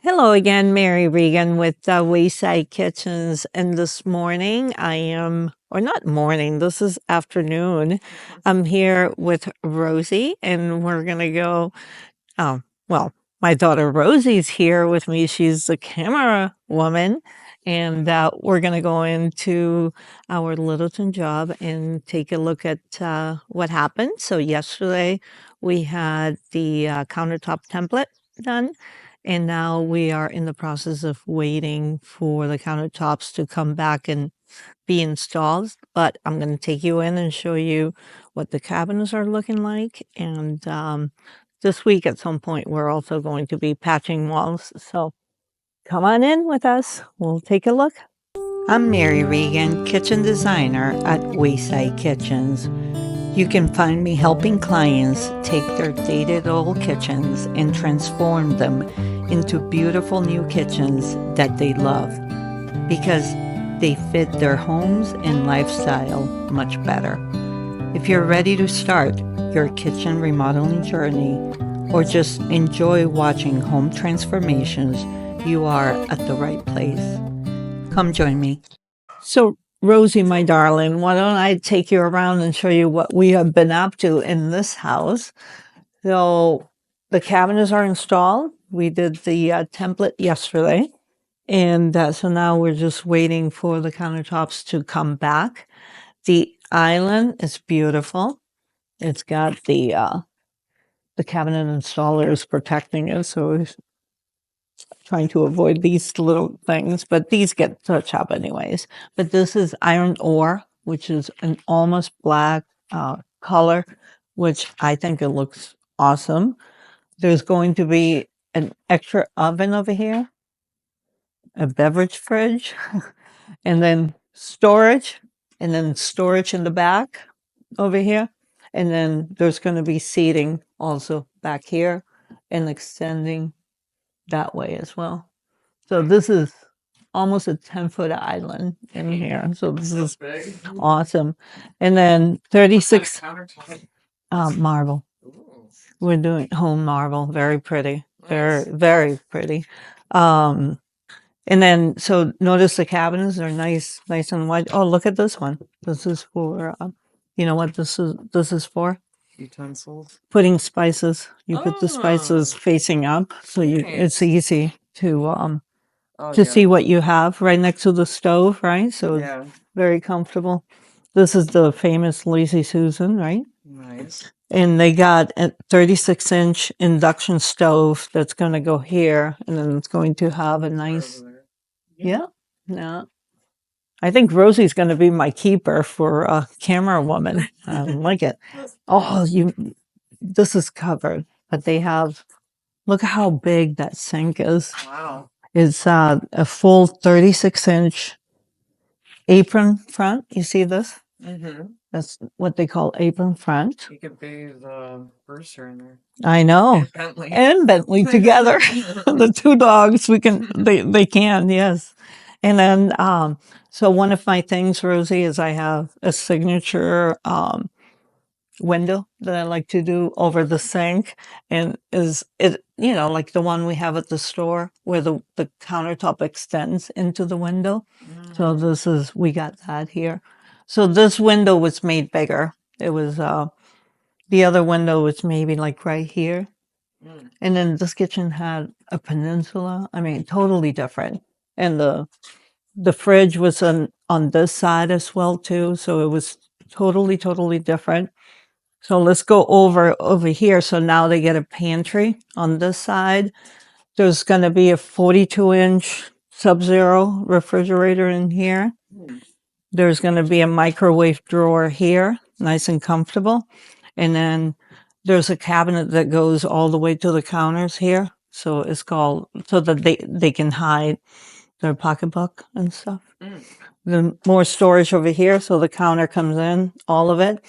Hello again, Mary Regan with Wayside Kitchens. And this morning I am, or not morning, this is afternoon. I'm here with Rosie and we're going to go. Oh, well, my daughter Rosie's here with me. She's the camera woman. And we're going to go into our Littleton job and take a look at what happened. So, yesterday we had the countertop template done. And now we are in the process of waiting for the countertops to come back and be installed. But I'm going to take you in and show you what the cabinets are looking like. And this week at some point, we're also going to be patching walls. So come on in with us. We'll take a look. I'm Mary Regan, kitchen designer at Wayside Kitchens. You can find me helping clients take their dated old kitchens and transform them into beautiful new kitchens that they love because they fit their homes and lifestyle much better. If you're ready to start your kitchen remodeling journey or just enjoy watching home transformations, you are at the right place. Come join me. So, Rosie, my darling, why don't I take you around and show you what we have been up to in this house? So, the cabinets are installed. We did the template yesterday. And so now we're just waiting for the countertops to come back. The island is beautiful. It's got the cabinet installer is protecting it, so he's trying to avoid these little things, but these get touched up anyways. But this is iron ore, which is an almost black color, which I think it looks awesome. There's going to be an extra oven over here, a beverage fridge, and then storage, and then storage in the back over here. And then there's going to be seating also back here and extending that way as well. So this is almost a 10-foot island in here. So this is Big. awesome. And then 36 Countertop. marble. Ooh, We're doing home marble. Very pretty. Very, nice. very pretty. Um, and then, so notice the cabinets are nice, nice and wide. Oh, look at this one. This is for, you know what this is for? Utensils. Putting spices. You put the spices Oh, facing up, so it's nice. easy Oh, to yeah. see what you have right next to the stove, right? So it's Yeah. very comfortable. This is the famous Lazy Susan, right? Nice. And they got a 36-inch induction stove that's going to go here, and then it's going to have a nice, Over there. yeah, yeah. I think Rosie's going to be my keeper for a camera woman. I like it. Oh, this is covered, but they have, look how big that sink is. Wow. It's a full 36-inch apron front. You see this? Mm-hmm. That's what they call apron front. You could bathe Brewster in there. I know. And Bentley. And Bentley together. The two dogs, they can, yes. And then, so one of my things, Rosie, is I have a signature window that I like to do over the sink, and is it, like the one we have at the store where the countertop extends into the window. So we got that here. So this window was made bigger. It was the other window was maybe like right here. Mm. And then this kitchen had a peninsula. I mean, totally different. And the fridge was on this side as well too. So it was totally, totally different. So let's go over here. So now they get a pantry on this side. There's going to be a 42-inch Sub-Zero refrigerator in here. Mm. There's going to be a microwave drawer here, nice and comfortable. And then there's a cabinet that goes all the way to the counters here. So it's called, so that they can hide their pocketbook and stuff. Mm. Then more storage over here. So the counter comes in, all of it.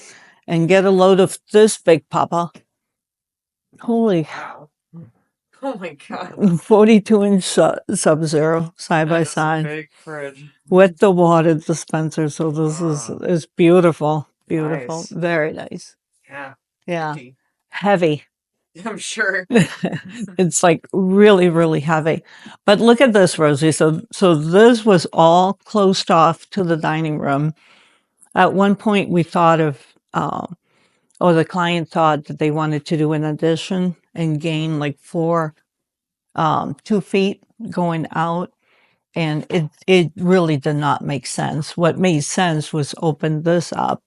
And get a load of this big papa. Holy, Wow. Oh my God. 42-inch Sub-Zero side by That is a side big fridge. with the water dispenser. So this is beautiful, beautiful, Nice. very nice. Yeah. Yeah, Pretty. heavy. I'm sure. It's like really, really heavy. But look at this, Rosie. So this was all closed off to the dining room. At one point, we thought of, or the client thought that they wanted to do an addition and gain like 2 feet going out. And it really did not make sense. What made sense was open this up.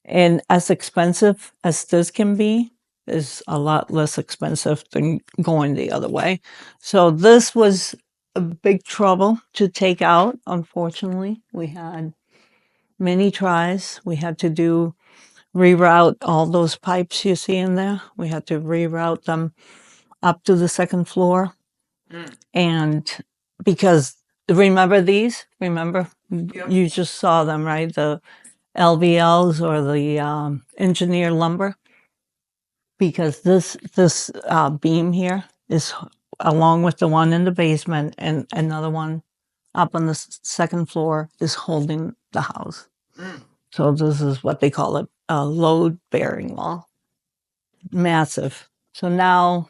And as expensive as this can be, is a lot less expensive than going the other way. So this was a big trouble to take out. Unfortunately, we had many tries. We had to reroute all those pipes you see in there. We had to reroute them up to the second floor. And because remember these? Remember? Yep. You just saw them, right? The LVLs or the engineer lumber. Because this beam here is along with the one in the basement and another one up on the second floor is holding the house. So this is what they call a load bearing wall. Massive. So now,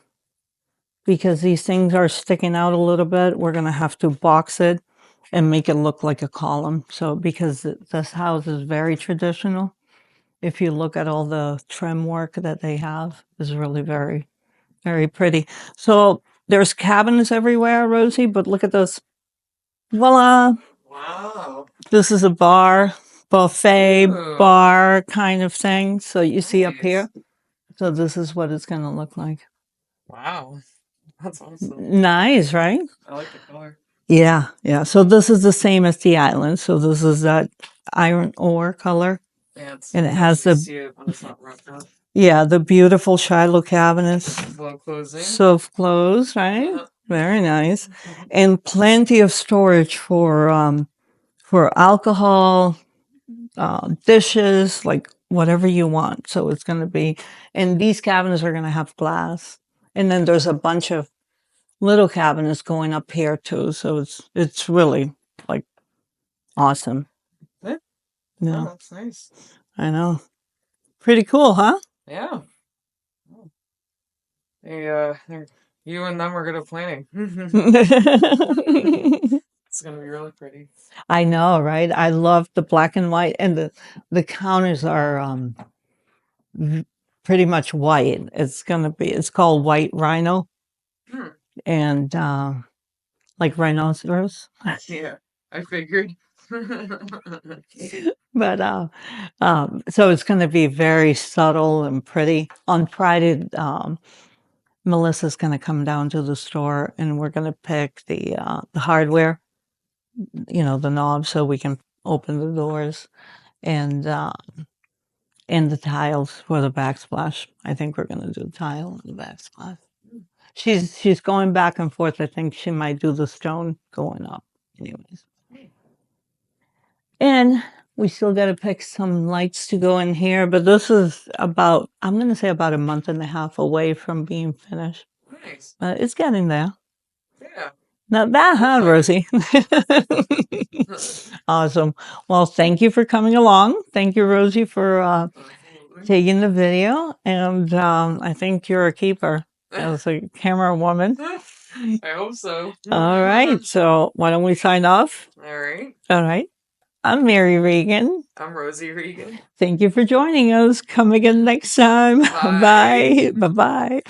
because these things are sticking out a little bit, we're going to have to box it and make it look like a column. So because this house is very traditional, if you look at all the trim work that they have, is really very, very pretty. So there's cabinets everywhere, Rosie, but look at this. Voila. Wow. This is a bar, buffet, Ooh. bar kind of thing. So you see up Nice. here. So this is what it's going to look like. Wow. That's awesome. Nice, right? I like the color. Yeah, yeah. So this is the same as the island. So this is that iron ore color. Yeah, it's And it nice has to the, see it when it's not roughed up. yeah, the beautiful Shiloh cabinets. Blow closing. Self close, right? Yeah. Very nice. And plenty of storage for alcohol, dishes, like whatever you want. So it's going to be, and these cabinets are going to have glass. And then there's a bunch of little cabinets going up here too. So it's really like awesome. Yeah. Yeah. Oh, that's nice. I know. Pretty cool, huh? Yeah. You and them are good at planning. It's gonna be really pretty. I know, right? I love the black and white, and the counters are pretty much white. It's called white rhino, and like rhinoceros. Yeah, I figured. But so it's going to be very subtle and pretty. On Friday, Melissa's going to come down to the store, and we're going to pick the hardware, the knobs, so we can open the doors, and the tiles for the backsplash. I think we're going to do tile and the backsplash. She's going back and forth. I think she might do the stone going up, anyways. And we still got to pick some lights to go in here, but this is about, I'm going to say about a month and a half away from being finished. Nice. But it's getting there. Yeah. Not bad, huh, Rosie? Awesome. Well, thank you for coming along. Thank you, Rosie, for taking the video. And I think you're a keeper as a camera woman. I hope so. All right. So why don't we sign off? All right. All right. I'm Mary Regan. I'm Rosie Regan. Thank you for joining us. Come again next time. Bye. Bye-bye.